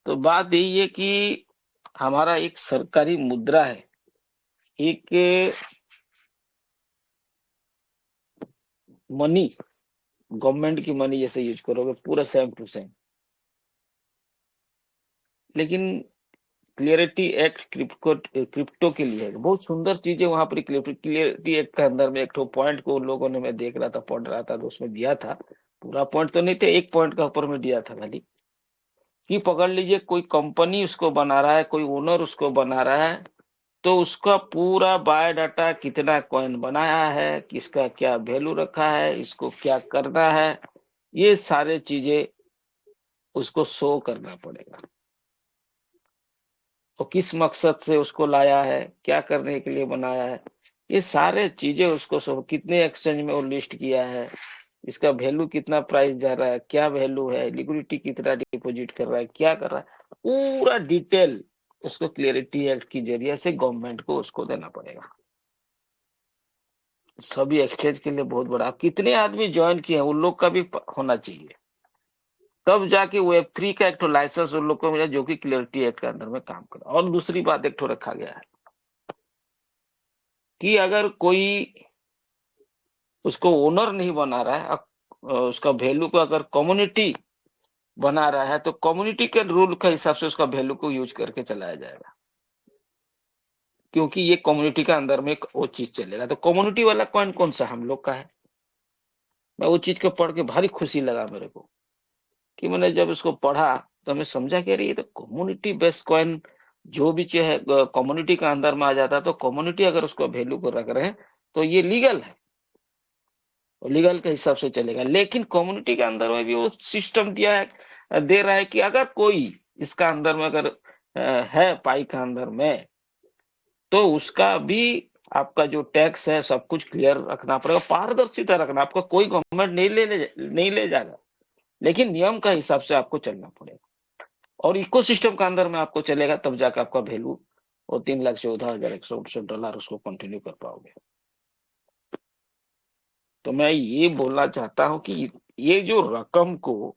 तो बात यही है कि हमारा एक सरकारी मुद्रा है, एक मनी, गवर्नमेंट की मनी जैसे यूज करोगे पूरा सेम टू सेम। लेकिन क्लियरिटी एक्ट क्रिप्टो के लिए है, बहुत सुंदर चीजें वहां पर क्लियरिटी एक्ट के अंदर में एक तो पॉइंट को लोगों ने, मैं देख रहा था पढ़ रहा था तो उसमें दिया था, पूरा पॉइंट तो नहीं थे, एक पॉइंट का ऊपर में दिया था खाली कि पकड़ लीजिए कोई कंपनी उसको बना रहा है, कोई ओनर उसको बना रहा है, तो उसका पूरा बायोडाटा, कितना कॉइन बनाया है, किसका क्या वैल्यू रखा है, इसको क्या करना है, ये सारे चीजें उसको शो करना पड़ेगा। तो किस मकसद से उसको लाया है, क्या करने के लिए बनाया है, ये सारे चीजें उसको शो, कितने एक्सचेंज में वो लिस्ट किया है, इसका वैल्यू कितना, प्राइस जा रहा है, क्या वैल्यू है, लिक्विडिटी कितना डिपॉजिट कर रहा है, क्या कर रहा है, पूरा डिटेल उसको क्लियरिटी एक्ट की जरिए से गवर्नमेंट को उसको देना पड़ेगा। सभी एक्सचेंज के लिए बहुत बड़ा, कितने आदमी ज्वाइन किए हैं उन लोग का भी होना चाहिए, तब जाके Web3 का एक तो लाइसेंस उन लोग को मिला जो कि क्लियरिटी एक्ट के अंदर में काम करे। और दूसरी बात एक तो रखा गया है कि अगर कोई उसको ओनर नहीं बना रहा है, उसका वैल्यू को अगर कम्युनिटी बना रहा है, तो कम्युनिटी के रूल के हिसाब से उसका वैल्यू को यूज करके चलाया जाएगा, क्योंकि ये कम्युनिटी का अंदर में वो चीज चलेगा। तो कम्युनिटी वाला कॉइन कौन सा, हम लोग का है। मैं वो चीज को पढ़ के भारी खुशी लगा मेरे को, कि मैंने जब इसको पढ़ा तो मैं समझा कि अरे ये तो कम्युनिटी बेस्ड कॉइन, जो भी चीज है कम्युनिटी का अंदर में आ जाता है, तो कम्युनिटी अगर उसको वैल्यू को रख रहे हैं तो ये लीगल है, लीगल के हिसाब से चलेगा। लेकिन कम्युनिटी के अंदर में भी वो सिस्टम दिया है, दे रहा है कि अगर कोई इसका अंदर में अगर है पाई का अंदर में, तो उसका भी आपका जो टैक्स है सब कुछ क्लियर रखना पड़ेगा, पारदर्शिता रखना, आपका कोई गवर्नमेंट नहीं ले जाएगा, लेकिन नियम का हिसाब से आपको चलना पड़ेगा और इकोसिस्टम का अंदर में आपको चलेगा, तब जाकर आपका वैल्यू वो 3,14,168 उसको कंटिन्यू कर पाओगे। तो मैं ये बोलना चाहता हूं कि ये जो रकम को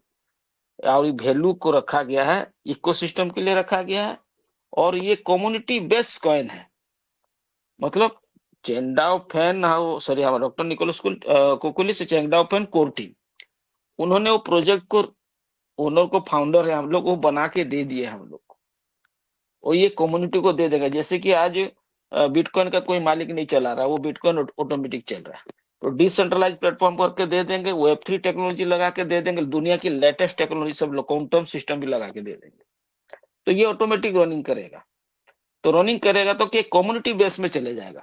और वैल्यू को रखा गया है, इकोसिस्टम के लिए रखा गया है, और ये कम्युनिटी बेस्ड कॉइन है। मतलब चेंगडाओ फैन, सॉरी, हमारा डॉक्टर निकोलस कोकुलिस चेंगडाओ फैन कोर्टी, उन्होंने वो प्रोजेक्ट को, ओनर को, फाउंडर है हम लोग, वो बना के दे दिए हम लोग को, और ये कम्युनिटी को दे देगा। जैसे कि आज बिटकॉइन का कोई मालिक नहीं चला रहा, वो बिटकॉइन ऑटोमेटिक चल रहा है, तो डिसेंट्रलाइज प्लेटफॉर्म करके दे देंगे, Web3 टेक्नोलॉजी लगा के दे देंगे, दुनिया की लेटेस्ट टेक्नोलॉजी सब लोग, क्वांटम सिस्टम भी लगा के दे देंगे, तो ये ऑटोमेटिक रनिंग करेगा। तो रनिंग करेगा तो कि कम्युनिटी बेस में चले जाएगा।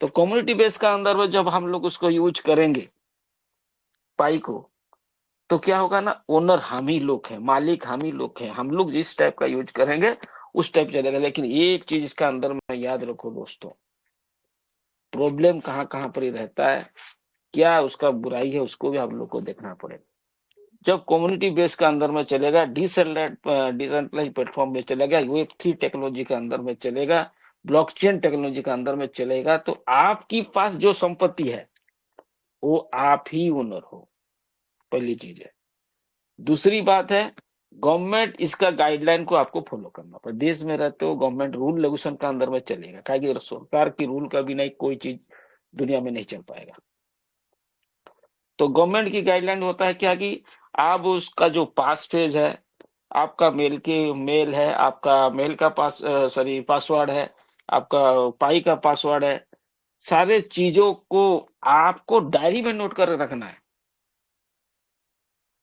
तो कम्युनिटी बेस का अंदर में जब हम लोग उसको यूज करेंगे पाई को, तो क्या होगा ना, ओनर हम ही लोग हैं, मालिक हम ही लोग हैं, हम लोग जिस टाइप का यूज करेंगे उस टाइप चलेगा। लेकिन एक चीज इसका अंदर में याद रखो दोस्तों, प्रॉब्लम कहाँ कहाँ पर ही रहता है, क्या उसका बुराई है, उसको भी हम लोग को देखना पड़ेगा। जब कम्युनिटी बेस का अंदर में चलेगा, डिसेंट्रलाइज प्लेटफॉर्म में चलेगा, Web3 टेक्नोलॉजी के अंदर में चलेगा, ब्लॉकचेन टेक्नोलॉजी के अंदर में चलेगा, तो आपकी पास जो संपत्ति है वो आप ही ओनर हो, पहली चीज है। दूसरी बात है, गवर्नमेंट इसका गाइडलाइन को आपको फॉलो करना पड़ेगा। देश में रहते हो, गवर्नमेंट रूल रेगुलेशन का अंदर में चलेगा, क्या सरकार की रूल का भी नहीं कोई चीज दुनिया में नहीं चल पाएगा। तो गवर्नमेंट की गाइडलाइन होता है क्या, कि आप उसका जो पास फेज है, आपका मेल है, आपका मेल का सॉरी पासवर्ड है, आपका पाई का पासवर्ड है, सारे चीजों को आपको डायरी में नोट कर रखना है,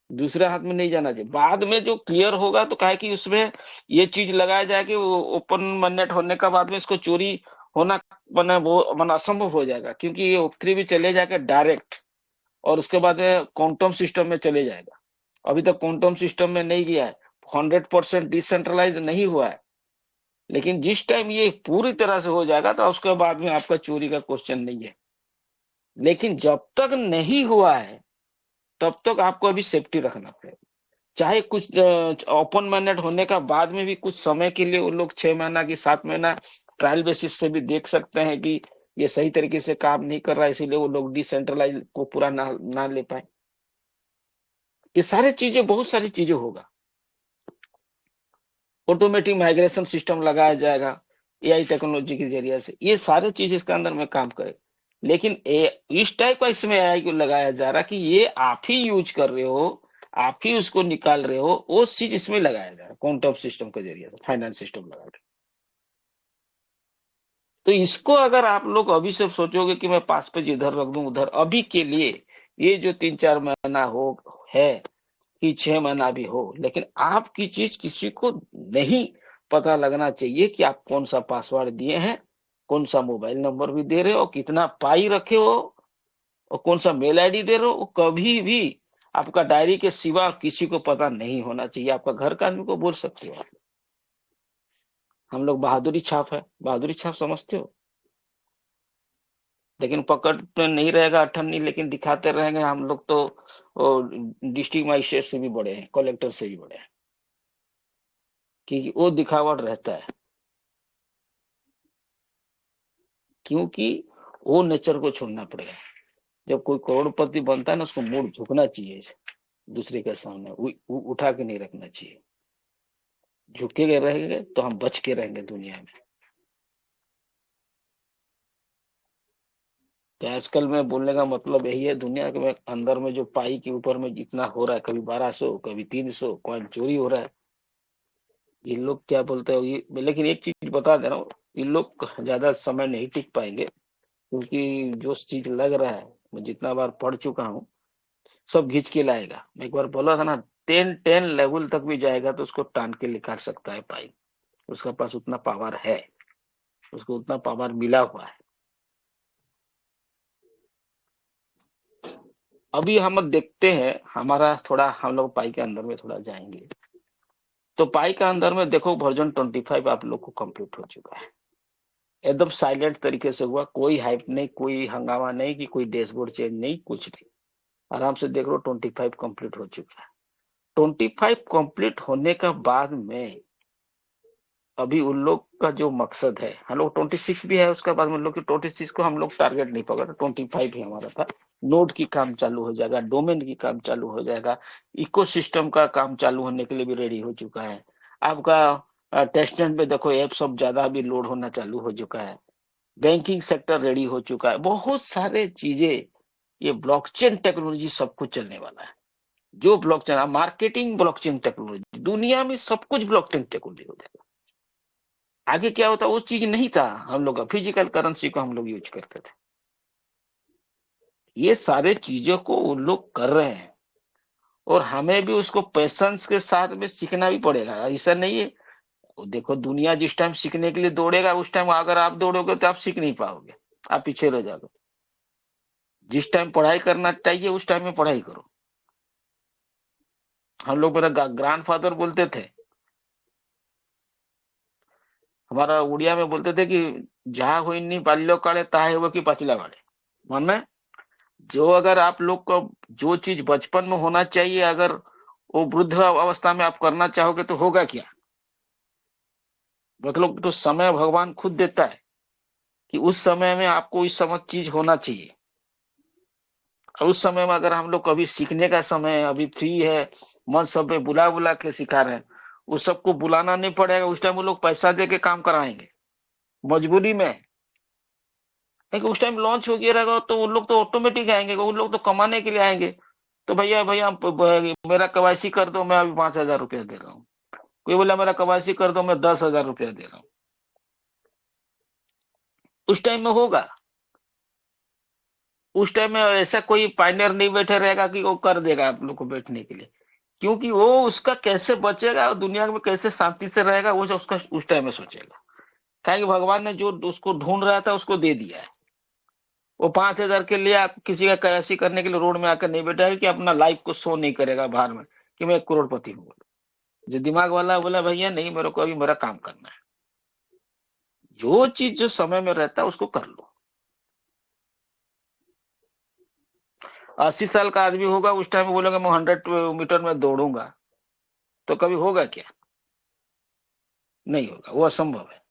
दूसरे हाथ में नहीं जाना चाहिए। बाद में जो क्लियर होगा तो कहे कि उसमें ये चीज लगाया जाए कि वो ओपन मननेट होने का बाद में इसको चोरी होना वो असंभव हो जाएगा, क्योंकि ये Web3 भी चले जाएगा डायरेक्ट, और उसके बाद में क्वांटम सिस्टम में चले जाएगा। अभी तक क्वांटम सिस्टम में नहीं गया है, 100% डिसेंट्रलाइज नहीं हुआ है, लेकिन जिस टाइम ये पूरी तरह से हो जाएगा तो उसके बाद में आपका चोरी का क्वेश्चन नहीं है। लेकिन जब तक नहीं हुआ है तब तक आपको अभी सेफ्टी रखना पड़ेगा। चाहे कुछ ओपन माइंडेड होने का बाद में भी कुछ समय के लिए वो लोग 6 महीना की 7 महीना ट्रायल बेसिस से भी देख सकते हैं कि ये सही तरीके से काम नहीं कर रहा है, इसीलिए वो लोग डिसेंट्रलाइज को पूरा ना ले पाए। ये सारी चीजें, बहुत सारी चीजें होगा। ऑटोमेटिक माइग्रेशन सिस्टम लगाया जाएगा एआई टेक्नोलॉजी के जरिए से, ये सारे चीज इसके अंदर में काम करे। लेकिन इस टाइप का इसमें एआई को लगाया जा रहा कि ये आप ही यूज कर रहे हो, आप ही उसको निकाल रहे हो, वो चीज इसमें लगाया जा रहा है क्वांटम सिस्टम के जरिए से, फाइनेंस सिस्टम लगा रहे। तो इसको अगर आप लोग अभी से सोचोगे कि मैं 5 पेज इधर रख दूं उधर, अभी के लिए ये जो 3-4 महीना हो है कि 6 महीना भी हो, लेकिन आपकी चीज किसी को नहीं पता लगना चाहिए कि आप कौन सा पासवर्ड दिए हैं, कौन सा मोबाइल नंबर भी दे रहे हो, कितना पाई रखे हो, और कौन सा मेल आईडी दे रहे हो, वो कभी भी आपका डायरी के सिवा किसी को पता नहीं होना चाहिए। आपका घर का आदमी को बोल सकते हो, हम लोग बहादुरी छाप है, बहादुरी छाप समझते हो, लेकिन पकड़ पे नहीं रहेगा अठन्नी, लेकिन दिखाते रहेंगे हम लोग तो डिस्ट्रिक्ट मजिस्ट्रेट से भी बड़े हैं, कलेक्टर से भी बड़े हैं, कि वो दिखावट रहता है, क्योंकि वो नेचर को छोड़ना पड़ेगा। जब कोई करोड़पति बनता है ना, उसको मुड़ झुकना चाहिए दूसरे के सामने, उठा के नहीं रखना चाहिए। झुके रहेंगे तो हम बच के रहेंगे दुनिया में। तो आजकल में बोलने का मतलब यही है, दुनिया के में अंदर में जो पाई के ऊपर में जितना हो रहा है, कभी 1200 कभी 300 कॉइन चोरी हो रहा है। ये लोग क्या बोलते हो ये, लेकिन एक चीज बता दे रहा हूँ, ये लोग ज्यादा समय नहीं टिक पाएंगे, क्योंकि जो चीज लग रहा है, मैं जितना बार पढ़ चुका हूँ, सब घींच के लाएगा। मैं एक बार बोला था ना, 10 लेवल तक भी जाएगा तो उसको टान के निकाल सकता है पाई, उसका पास उतना पावर है, उसको उतना पावर मिला हुआ है। अभी हम देखते हैं, हमारा थोड़ा, हम लोग पाई के अंदर में थोड़ा जाएंगे, तो पाई का अंदर में देखो वर्जन 25 आप लोग को कंप्लीट हो चुका है, एकदम साइलेंट तरीके से हुआ, कोई हाइप नहीं, कोई हंगामा नहीं कि कोई डैशबोर्ड चेंज नहीं, कुछ नहीं, आराम से देख लो 25 कंप्लीट हो चुका है। 25 कंप्लीट होने का बाद में अभी उन लोग का जो मकसद है, हम लोग 26 भी है, उसके बाद में लोग की 26 को हम लोग टारगेट नहीं पकड़ा, 25 ही हमारा था। नोड की काम चालू हो जाएगा, डोमेन की काम चालू हो जाएगा, इकोसिस्टम का काम चालू होने के लिए भी रेडी हो चुका है आपका। टेस्टनेट पे देखो ऐप सब ज्यादा भी लोड होना चालू हो चुका है, बैंकिंग सेक्टर रेडी हो चुका है, बहुत सारे चीजें, ये ब्लॉकचेन टेक्नोलॉजी सब कुछ चलने वाला है। जो ब्लॉकचेन मार्केटिंग, ब्लॉकचेन टेक्नोलॉजी, दुनिया में सब कुछ ब्लॉकचेन टेक्नोलॉजी हो जाएगा। आगे क्या होता वो चीज नहीं था, हम लोग फिजिकल करेंसी को हम लोग यूज करते थे। ये सारे चीजों को उन लोग कर रहे हैं, और हमें भी उसको पेशेंस के साथ में सीखना भी पड़ेगा। ऐसा नहीं है, देखो दुनिया जिस टाइम सीखने के लिए दौड़ेगा, उस टाइम अगर आप दौड़ोगे तो आप सीख नहीं पाओगे, आप पीछे रह जाओगे। जिस टाइम पढ़ाई करना चाहिए उस टाइम में पढ़ाई करो। हम लोग, मेरा ग्रैंड फादर बोलते थे, हमारा उड़िया में बोलते थे कि जहाँ हुई नहीं बाल्यो काले ताहे हुए की पचला वाले, माने जो अगर आप लोग को जो चीज बचपन में होना चाहिए, अगर वो वृद्ध अवस्था में आप करना चाहोगे तो होगा क्या? मतलब तो समय भगवान खुद देता है कि उस समय में आपको इस समझ चीज होना चाहिए। और उस समय में अगर हम लोग कभी सीखने का समय है, अभी फ्री है, मन सब पे बुला बुला के सिखा रहे हैं, उस सबको बुलाना नहीं पड़ेगा, उस टाइम वो लोग पैसा दे के काम कराएंगे मजबूरी में। लेकिन उस टाइम लॉन्च हो गया रहेगा तो उन लोग तो ऑटोमेटिक आएंगे, उन लोग तो कमाने के लिए आएंगे। तो भैया भैया मेरा केवाईसी कर दो, मैं अभी 5,000 रुपया दे रहा हूँ। कोई बोला मेरा केवाईसी कर दो, मैं 10,000 रुपया दे रहा हूँ। उस टाइम में होगा, उस टाइम में ऐसा कोई पाइनियर नहीं बैठे रहेगा कि वो कर देगा आप लोग को बैठने के लिए, क्योंकि वो उसका कैसे बचेगा और दुनिया में कैसे शांति से रहेगा वो उसका उस टाइम में सोचेगा। कहेंगे भगवान ने जो उसको ढूंढ रहा था उसको दे दिया है। वो 5,000 के लिए आप किसी का कैसी करने के लिए रोड में आकर नहीं बैठा है कि अपना लाइफ को शो नहीं करेगा बाहर में कि मैं 1 करोड़पति हूँ। जो दिमाग वाला बोला भैया नहीं, मेरे को अभी मेरा काम करना है, जो चीज जो समय में रहता है उसको कर लो। 80 साल का आदमी होगा, उस टाइम में बोलेगा मैं 100 मीटर में दौड़ूंगा, तो कभी होगा क्या? नहीं होगा, वो असंभव है।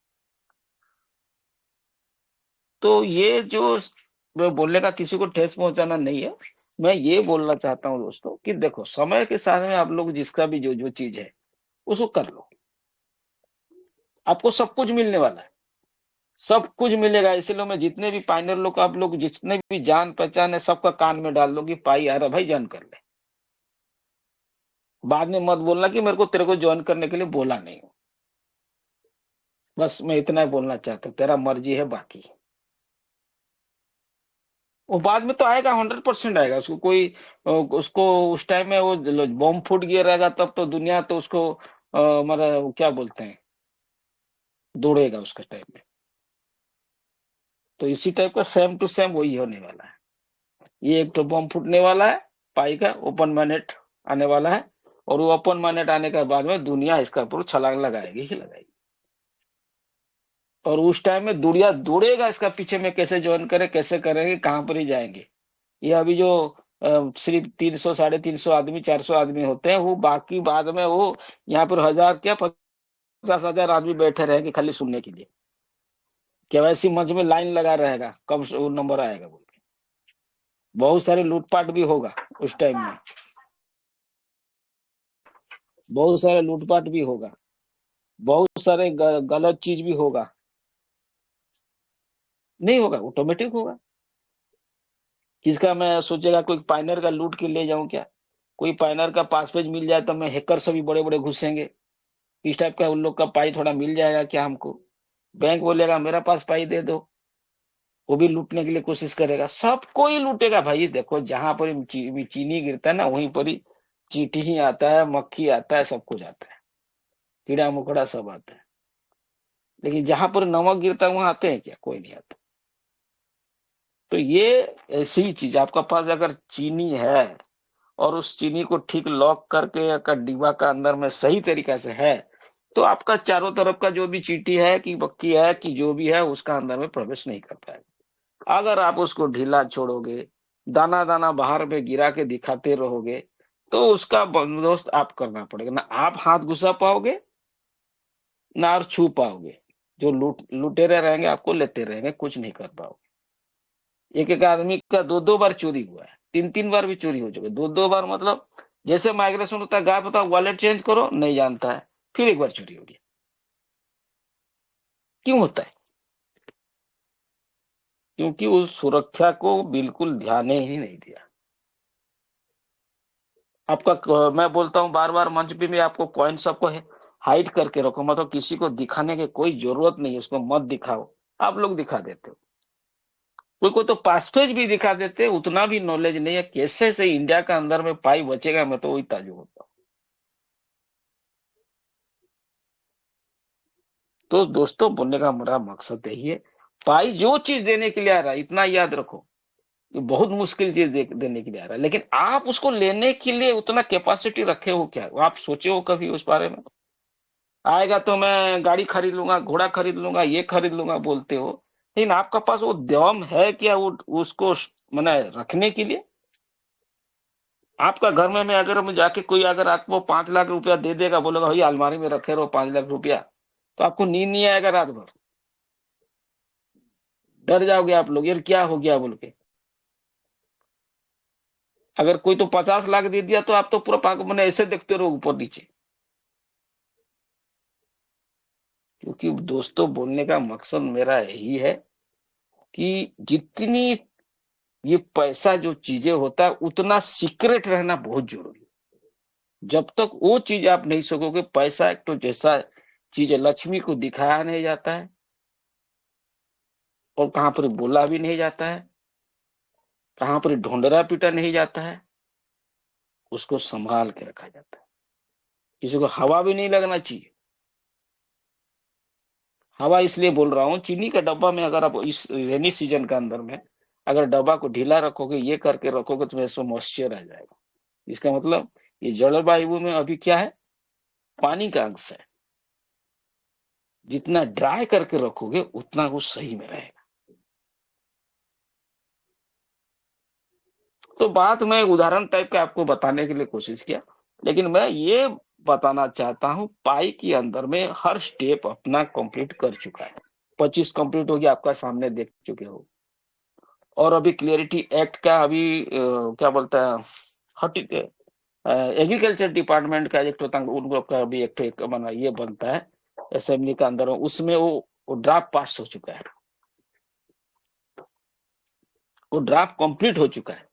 तो ये जो मैं बोलने का किसी को ठेस पहुंचाना नहीं है, मैं ये बोलना चाहता हूँ दोस्तों कि देखो समय के साथ में आप लोग जिसका भी जो जो चीज है उसको कर लो। आपको सब कुछ मिलने वाला है, सब कुछ मिलेगा। इसलिए मैं जितने भी पाइनर लोग, आप लोग जितने भी जान पहचान है, सबका कान में डाल दो कि पाई आ रहा भाई, ज्वाइन कर ले। बाद में मत बोलना कि मेरे को तेरे को ज्वाइन करने के लिए बोला नहीं हो। बस मैं इतना ही बोलना चाहता हूँ, तेरा मर्जी है बाकी। वो बाद में तो आएगा, 100% आएगा। उसको कोई उसको उस टाइम में वो बॉम्ब फूट गया रहेगा, तब तो दुनिया तो उसको मतलब क्या बोलते हैं, दौड़ेगा उसके टाइम में। तो इसी टाइप का सेम टू सेम वही होने वाला है। ये एक तो बॉम्ब फूटने वाला है, पाई का ओपन माइनेट आने वाला है, और वो ओपन माइनेट आने के बाद में दुनिया इसका ऊपर छलांग लगाएगी ही लगाएगी। और उस टाइम में दुनिया दौड़ेगा इसका पीछे में, कैसे ज्वाइन करे, कैसे करेंगे, कहां पर ही जाएंगे। ये अभी जो सिर्फ 300 350 आदमी 400 आदमी होते हैं, वो बाकी बाद में वो यहाँ पर 1000 क्या 50,000 आदमी बैठे रहेंगे खाली सुनने के लिए। केवाईसी मंच में लाइन लगा रहेगा कब वो नंबर आएगा बोल के। बहुत सारे लूटपाट भी होगा उस टाइम में, बहुत सारे लूटपाट भी होगा, बहुत सारे गलत चीज भी होगा। नहीं होगा, ऑटोमेटिक होगा। किसका मैं सोचेगा कोई पाइनर का लूट के ले जाऊं क्या? कोई पाइनर का पासपेज मिल जाए तो मैं हैकर सभी बड़े बड़े घुसेंगे, इस टाइप का उन लोग का पाई थोड़ा मिल जाएगा क्या हमको? बैंक बोलेगा मेरा पास पाई दे दो, वो भी लूटने के लिए कोशिश करेगा। सबको ही लूटेगा भाई। देखो जहां पर चीनी गिरता है ना, वहीं पर ही चींटी ही आता है, मक्खी आता है, सब कुछ आता है, कीड़ा मकोड़ा सब आता है। लेकिन जहां पर नमक गिरता है वहां आते हैं क्या? कोई नहीं आता। तो ये ऐसी चीज, आपका पास अगर चीनी है और उस चीनी को ठीक लॉक करके अगर डिब्बा का अंदर में सही तरीका से है, तो आपका चारों तरफ का जो भी चींटी है कि बक्की है कि जो भी है, उसका अंदर में प्रवेश नहीं कर पाएगा। अगर आप उसको ढीला छोड़ोगे, दाना दाना बाहर पे गिरा के दिखाते रहोगे, तो उसका बंदोबस्त आप करना पड़ेगा। ना आप हाथ घुसा पाओगे, ना और छू पाओगे। जो लुटेरे रहेंगे आपको लेते रहेंगे, कुछ नहीं कर पाओगे। एक एक आदमी का दो दो बार चोरी हुआ है, तीन तीन बार भी चोरी हो चुका है। दो दो बार मतलब जैसे माइग्रेशन होता है, गायब होता है, वॉलेट चेंज करो नहीं जानता है, फिर एक बार चोरी हो गया। क्यों होता है? क्योंकि उस सुरक्षा को बिल्कुल ध्यान ही नहीं दिया। मैं बोलता हूँ बार बार मंच पे, मैं आपको कॉइन सबको हाइड करके रखो, मतलब किसी को दिखाने की कोई जरूरत नहीं है, उसको मत दिखाओ। आप लोग दिखा देते हो, कोई कोई तो पासपेज भी दिखा देते, उतना भी नॉलेज नहीं है कैसे से इंडिया का अंदर में पाई बचेगा। मैं तो वही ताजुब होता हूँ। तो दोस्तों, बोलने का मेरा मकसद यही है, पाई जो चीज देने के लिए आ रहा है, इतना याद रखो, ये बहुत मुश्किल चीज देने के लिए आ रहा है, लेकिन आप उसको लेने के लिए उतना कैपेसिटी रखे हो क्या? आप सोचे हो कभी उस बारे में? आएगा तो मैं गाड़ी खरीद लूंगा, घोड़ा खरीद लूंगा, ये खरीद लूंगा बोलते हो, लेकिन आपका पास वो दम है क्या वो उसको मैंने रखने के लिए? आपका घर में मैं अगर मैं जाके कोई अगर आपको 5 लाख रुपया दे देगा, बोलेगा भाई अलमारी में रखे रहो 5 लाख रुपया, तो आपको नींद नहीं आएगा रात भर? डर जाओगे आप लोग, यार क्या हो गया बोल के। अगर कोई तो 50 लाख दे दिया, तो आप तो पूरा पाक मैंने ऐसे देखते रहो ऊपर नीचे। क्योंकि दोस्तों, बोलने का मकसद मेरा यही है कि जितनी ये पैसा जो चीजें होता है, उतना सीक्रेट रहना बहुत जरूरी है। जब तक वो चीज आप नहीं सकोगे, पैसा एक तो जैसा चीज है, लक्ष्मी को दिखाया नहीं जाता है, और कहां पर बोला भी नहीं जाता है, कहां पर ढोंडरा पीटा नहीं जाता है, उसको संभाल के रखा जाता है। किसी को हवा भी नहीं लगना चाहिए। हवा इसलिए बोल रहा हूँ, चीनी का डब्बा में अगर आप इस रेनी सीजन का अंदर में अगर डब्बा को ढीला रखोगे, ये करके रखोगे, तो इसमें मॉइस्चर आ जाएगा। इसका मतलब ये जलवायु में अभी क्या है, पानी का अंश है। जितना ड्राई करके रखोगे उतना वो सही में रहेगा। तो बात मैं उदाहरण टाइप का आपको बताने के लिए कोशिश किया, लेकिन मैं ये बताना चाहता हूं, पाई के अंदर में हर स्टेप अपना कंप्लीट कर चुका है। 25 कंप्लीट हो गया, आपका सामने देख चुके हो। और अभी क्लियरिटी एक्ट का अभी क्या बोलता है, हट एग्रीकल्चर डिपार्टमेंट का एक तो उन लोग का भी एक माना ये बनता है असेंबली का अंदर, उसमें वो ड्राफ्ट पास हो चुका है, वो ड्राफ्ट कंप्लीट हो चुका है।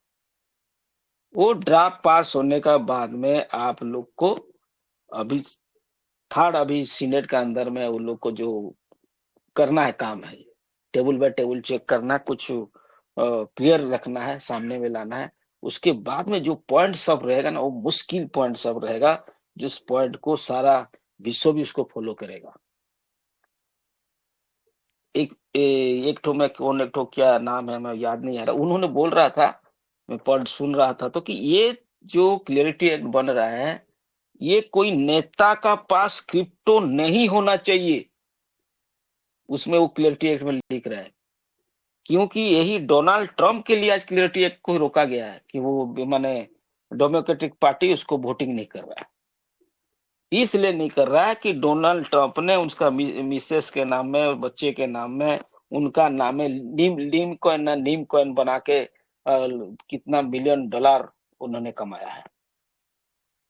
वो ड्राफ्ट पास होने का बाद में आप लोग को अभी अभी सीनेट का अंदर में वो लोग को जो करना है काम है, टेबल बाय टेबल चेक करना, कुछ क्लियर रखना है, सामने में लाना है। उसके बाद में जो पॉइंट सब रहेगा ना, वो मुश्किल पॉइंट सब रहेगा, जिस पॉइंट को सारा विश्व भी उसको फॉलो करेगा। एक ठो मैं कौन, एक ठो क्या नाम है मैं याद नहीं आ रहा, उन्होंने बोल रहा था, मैं पढ़ सुन रहा था तो, कि ये जो क्लियरिटी एक्ट बन रहा है, ये कोई नेता का पास क्रिप्टो नहीं होना चाहिए, उसमें वो क्लियरिटी एक्ट में लिख रहा है। क्योंकि यही डोनाल्ड ट्रंप के लिए आज क्लियरिटी एक्ट को रोका गया है कि वो माने डेमोक्रेटिक पार्टी उसको वोटिंग नहीं कर रहा है। इसलिए नहीं कर रहा है कि डोनाल्ड ट्रंप ने उसका मिसेस के नाम में और बच्चे के नाम में, उनका नाम है नीम कॉइन बना के कितना बिलियन डॉलर उन्होंने कमाया है,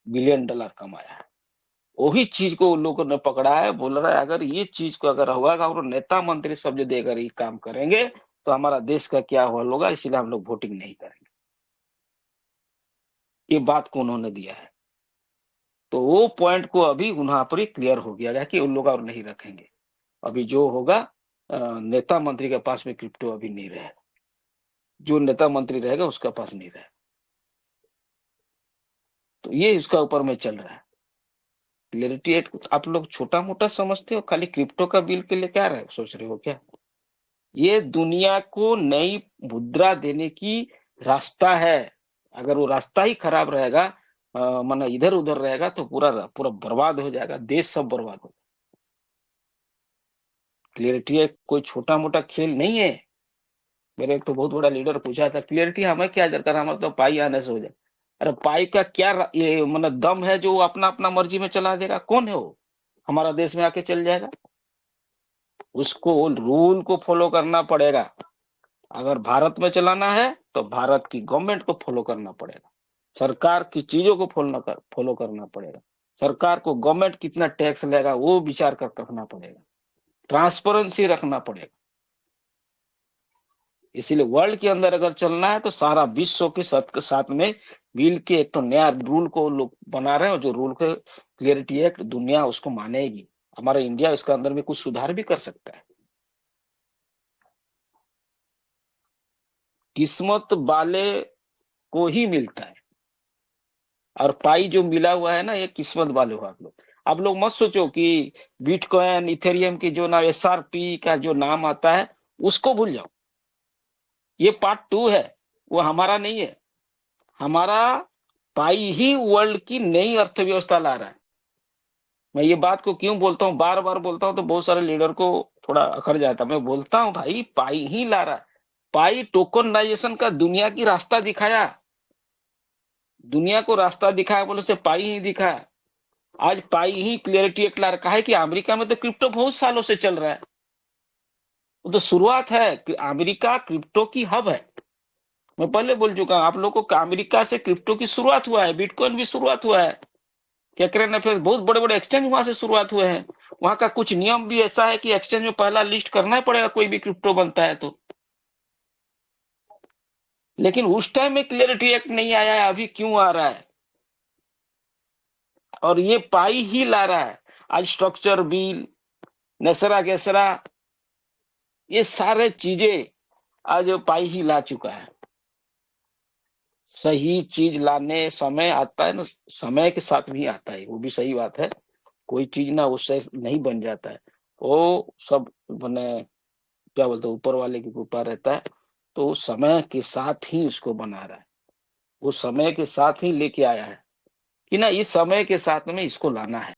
बिलियन डॉलर कमाया है। वही चीज को उन लोगों ने पकड़ा है, बोल रहा है अगर ये चीज को अगर होगा और नेता मंत्री सब यदि अगर ये काम करेंगे तो हमारा देश का क्या हाल होगा, इसलिए हम लोग वोटिंग नहीं करेंगे। ये बात को उन्होंने दिया है। तो वो पॉइंट को अभी वहां पर ही क्लियर हो गया है कि उन लोग और नहीं रखेंगे। अभी जो होगा, नेता मंत्री के पास में क्रिप्टो अभी नहीं रहे, जो नेता मंत्री रहेगा उसका पास नहीं रहे। तो ये इसका ऊपर में चल रहा है क्लियरिटी एक्ट। आप लोग छोटा मोटा समझते हो, खाली क्रिप्टो का बिल के लिए क्या सोच रहे हो क्या? ये दुनिया को नई मुद्रा देने की रास्ता है। अगर वो रास्ता ही खराब रहेगा, माना इधर उधर रहेगा, तो पूरा पूरा बर्बाद हो जाएगा, देश सब बर्बाद हो। क्लियरिटी एक कोई छोटा मोटा खेल नहीं है। मेरे एक तो बहुत बड़ा लीडर पूछा था, क्लियरिटी हमें क्या दरकार, हमारा तो पाई आने से हो जाए। अरे पाई का क्या ये मतलब दम है जो अपना अपना मर्जी में चला देगा? कौन है वो हमारा देश में आके चल जाएगा? उसको रूल को फॉलो करना पड़ेगा। अगर भारत में चलाना है तो भारत की गवर्नमेंट को फॉलो करना पड़ेगा, सरकार की चीजों को फॉलो करना पड़ेगा। सरकार को गवर्नमेंट कितना टैक्स लेगा वो विचार कर रखना पड़ेगा, ट्रांसपेरेंसी रखना पड़ेगा। इसीलिए वर्ल्ड के अंदर अगर चलना है तो सारा विश्व के साथ में बिल के एक तो नया रूल को लोग बना रहे हैं, और जो रूल के क्लियरिटी एक्ट दुनिया उसको मानेगी। हमारा इंडिया इसके अंदर में कुछ सुधार भी कर सकता है। किस्मत वाले को ही मिलता है, और पाई जो मिला हुआ है ना, ये किस्मत वाले हो आप लोग। आप लोग मत सोचो कि बिटकॉइन इथेरियम की जो नाम SRP का जो नाम आता है उसको भूल जाओ। ये पार्ट 2 है, वो हमारा नहीं है। हमारा पाई ही वर्ल्ड की नई अर्थव्यवस्था ला रहा है। मैं ये बात को क्यों बोलता हूँ, बार बार बोलता हूँ, तो बहुत सारे लीडर को थोड़ा अखर जाता है। मैं बोलता हूँ भाई, पाई ही ला रहा है। पाई टोकनाइजेशन का दुनिया की रास्ता दिखाया, दुनिया को रास्ता दिखाया, बोले से पाई ही दिखाया। आज पाई ही क्लियरिटी एक्ट ला रखा है कि अमेरिका में तो क्रिप्टो बहुत सालों से चल रहा है। वो तो शुरुआत है कि अमेरिका क्रिप्टो की हब है। मैं पहले बोल चुका हूं आप लोगों को, अमेरिका से क्रिप्टो की शुरुआत हुआ है, बिटकॉइन भी शुरुआत हुआ है। क्या करें ना, फिर बहुत बड़े बड़े एक्सचेंज वहां से शुरुआत हुए हैं। वहां का कुछ नियम भी ऐसा है कि एक्सचेंज में पहला लिस्ट करना ही पड़ेगा कोई भी क्रिप्टो बनता है तो। लेकिन उस टाइम में क्लियरिटी एक्ट नहीं आया है, अभी क्यों आ रहा है? और ये पाई ही ला रहा है। आज स्ट्रक्चर बिल, नसरा गैसरा, ये सारे चीजें आज पाई ही ला चुका है। सही चीज लाने समय आता है ना, समय के साथ भी आता है, वो भी सही बात है। कोई चीज ना उससे नहीं बन जाता है, वो सब मैंने क्या बोलते ऊपर वाले की कृपा रहता है। तो समय के साथ ही उसको बना रहा है, वो समय के साथ ही लेके आया है कि ना इस समय के साथ में इसको लाना है।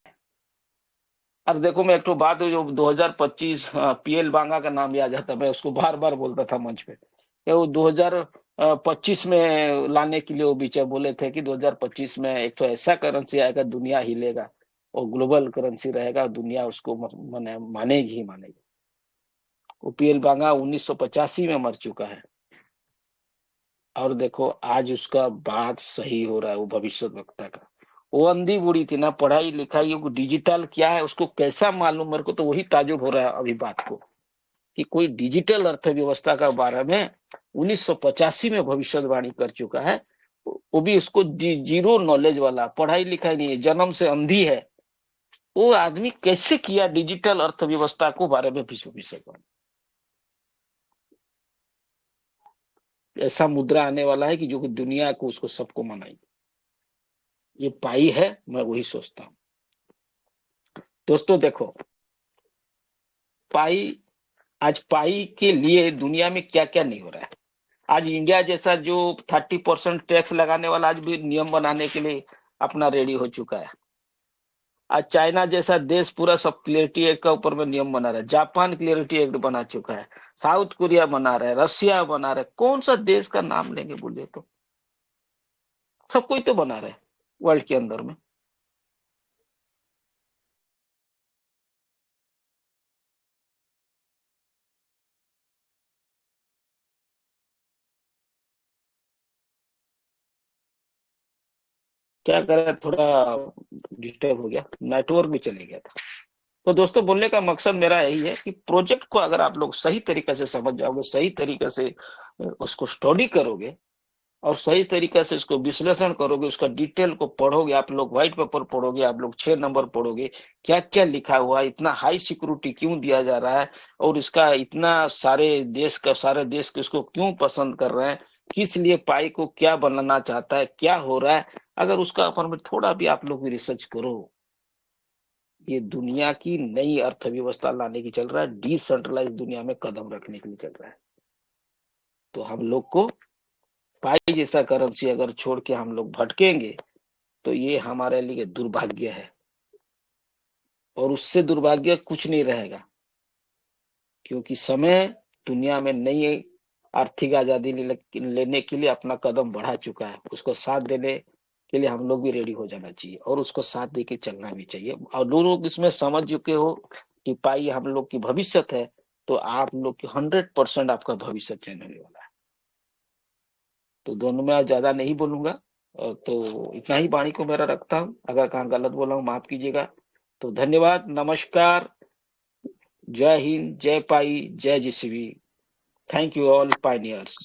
अब देखो, मैं एक तो बात जो 2025 PL बांगा का नाम याद आता, मैं उसको बार बार बोलता था मंच पे कि वो 2025 में लाने के लिए वो बीच बोले थे कि 2025 में एक तो ऐसा करेंसी आएगा दुनिया हिलेगा, और ग्लोबल करेंसी रहेगा, दुनिया उसको मानेगी ही मानेगी। वो PL बांगा 1985 में मर चुका है, और देखो आज उसका बात सही हो रहा है, वो भविष्य वक्ता का। वो अंधी बूढ़ी थी ना, पढ़ाई लिखाई डिजिटल क्या है उसको कैसा मालूम, मेरे को तो वही ताजुब हो रहा है अभी बात को, कि कोई डिजिटल अर्थव्यवस्था का बारे में 1985 में भविष्यवाणी कर चुका है, वो भी उसको जीरो नॉलेज वाला, पढ़ाई लिखाई नहीं है, जन्म से अंधी है, वो आदमी कैसे किया डिजिटल अर्थव्यवस्था को बारे में भविष्यवाणी। ऐसा मुद्रा आने वाला है कि जो कि दुनिया को उसको सबको मनाएगी। ये पाई है, मैं वही सोचता हूं। दोस्तों देखो, पाई, आज पाई के लिए दुनिया में क्या क्या नहीं हो रहा है। आज इंडिया जैसा जो 30% टैक्स लगाने वाला आज भी नियम बनाने के लिए अपना रेडी हो चुका है। आज चाइना जैसा देश पूरा सब क्लियरिटी एक्ट का ऊपर में नियम बना रहा है। जापान क्लियरिटी एक्ट बना चुका है, साउथ कोरिया बना रहा है, रशिया बना रहा है। कौन सा देश का नाम लेंगे बोले तो, सब कोई तो बना रहा है वर्ल्ड के अंदर में। क्या करें, थोड़ा डिस्टर्ब हो गया, नेटवर्क भी चले गया था। तो दोस्तों, बोलने का मकसद मेरा यही है कि प्रोजेक्ट को अगर आप लोग सही तरीके से समझ जाओगे, सही तरीके से उसको स्टडी करोगे और सही तरीके से इसको विश्लेषण करोगे, उसका डिटेल को पढ़ोगे, आप लोग व्हाइट पेपर पढ़ोगे, आप लोग 6 नंबर पढ़ोगे, क्या क्या लिखा हुआ है, इतना हाई सिक्योरिटी क्यों दिया जा रहा है, और इसका इतना सारे देश को इसको क्यों पसंद कर रहे हैं, किस लिए पाई को क्या बनाना चाहता है, क्या हो रहा है, अगर उसका ऊपर में थोड़ा भी आप लोग भी रिसर्च करो, ये दुनिया की नई अर्थव्यवस्था लाने की चल रहा है, डिसेंट्रलाइज दुनिया में कदम रखने के लिए चल रहा है। तो हम लोग को पाई जैसा करेंसी अगर छोड़ के हम लोग भटकेंगे तो ये हमारे लिए दुर्भाग्य है, और उससे दुर्भाग्य कुछ नहीं रहेगा, क्योंकि समय दुनिया में नई आर्थिक आजादी लेने के लिए अपना कदम बढ़ा चुका है। उसको साथ देने के लिए हम लोग भी रेडी हो जाना चाहिए और उसको साथ दे के चलना भी चाहिए। और लोग इसमें समझ चुके हो कि पाई हम लोग की भविष्य है, तो आप लोग की 100% आपका भविष्य चेंज होने वाला है। तो दोनों में ज्यादा नहीं बोलूंगा, तो इतना ही वाणी को मेरा रखता हूँ। अगर कहाँ गलत बोला हूँ माफ कीजिएगा। तो धन्यवाद, नमस्कार, जय हिंद, जय पाई, जय GCB. Thank you all Pioneers.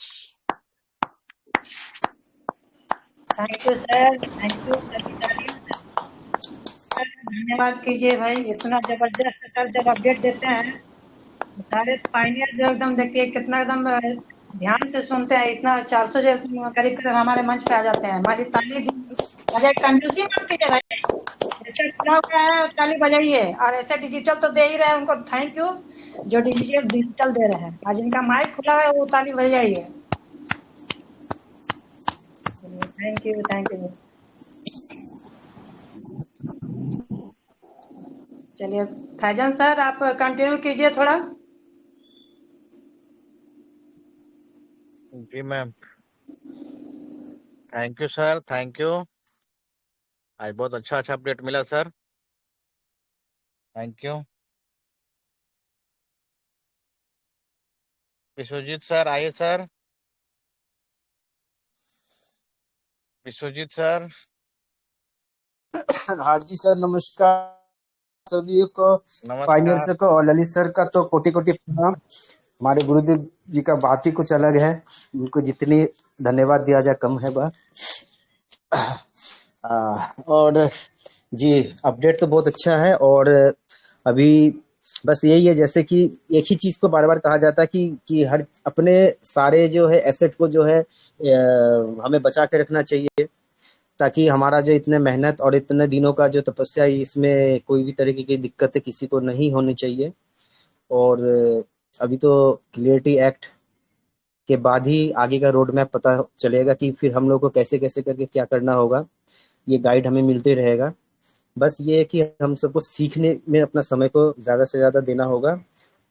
Thank you sir, thank you. धन्यवाद कीजिए भाई, इतना जबरदस्त सर जब अपडेट देते हैं तो सारे पाइनियर जो एकदम देखिए कितना एकदम ध्यान से सुनते हैं। इतना 400 जो करीब करीब हमारे मंच पे आ जाते हैं। हमारी ताली बजाय, कंजूसी मत कीजिए भाई, जैसे खुला हुआ है ताली बजाइए। और ऐसे डिजिटल तो दे ही रहे हैं, उनको थैंक यू जो डिजिटल दे रहे हैं। आज इनका माइक खुला है, वो ताली बजाइए। Thank you, thank you. चलिए फैजन सर, आप कंटिन्यू कीजिए थोड़ा। जी ma'am, thank you sir, thank you. आज बहुत अच्छा अपडेट मिला sir, thank you. Vishwajeet sir आइए सर, विश्वजीत सर। हाँ जी सर, नमस्कार सभी को, पाइनियर नमस्कार। सर को और ललित सर का तो कोटि कोटि प्रणाम। हमारे गुरुदेव जी का बात ही कुछ अलग है, उनको जितनी धन्यवाद दिया जाए कम है बा। और जी, अपडेट तो बहुत अच्छा है। और अभी बस यही है, जैसे कि एक ही चीज को बार बार कहा जाता है कि हर अपने सारे जो है एसेट को जो है हमें बचा के रखना चाहिए, ताकि हमारा जो इतने मेहनत और इतने दिनों का जो तपस्या है, इसमें कोई भी तरीके की दिक्कतें किसी को नहीं होनी चाहिए। और अभी तो क्लियरिटी एक्ट के बाद ही आगे का रोड मैप पता चलेगा कि फिर हम लोग को कैसे कैसे करके क्या करना होगा। ये गाइड हमें मिलते रहेगा। बस ये है कि हम सबको सीखने में अपना समय को ज़्यादा से ज़्यादा देना होगा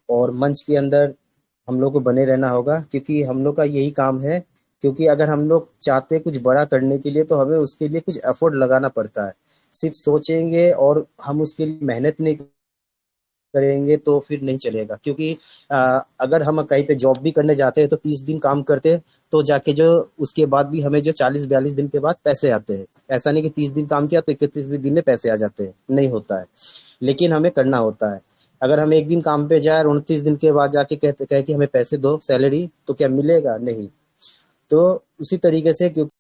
और मंच के अंदर हम लोग को बने रहना होगा, क्योंकि हम लोग का यही काम है। क्योंकि अगर हम लोग चाहते हैं कुछ बड़ा करने के लिए, तो हमें उसके लिए कुछ एफर्ट लगाना पड़ता है। सिर्फ सोचेंगे और हम उसके लिए मेहनत नहीं करेंगे तो फिर नहीं चलेगा। क्योंकि अगर हम कहीं पे जॉब भी करने जाते हैं तो 30 दिन काम करते हैं, तो जाके जो उसके बाद भी हमें जो 40-42 दिन के बाद पैसे आते हैं। ऐसा नहीं कि 30 दिन काम किया तो 31वें दिन में पैसे आ जाते हैं, नहीं होता है, लेकिन हमें करना होता है। अगर हम एक दिन काम पे जाए और 29 दिन के बाद जाके कहे कि हमें पैसे दो सैलरी, तो क्या मिलेगा? नहीं। तो उसी तरीके से क्योंकि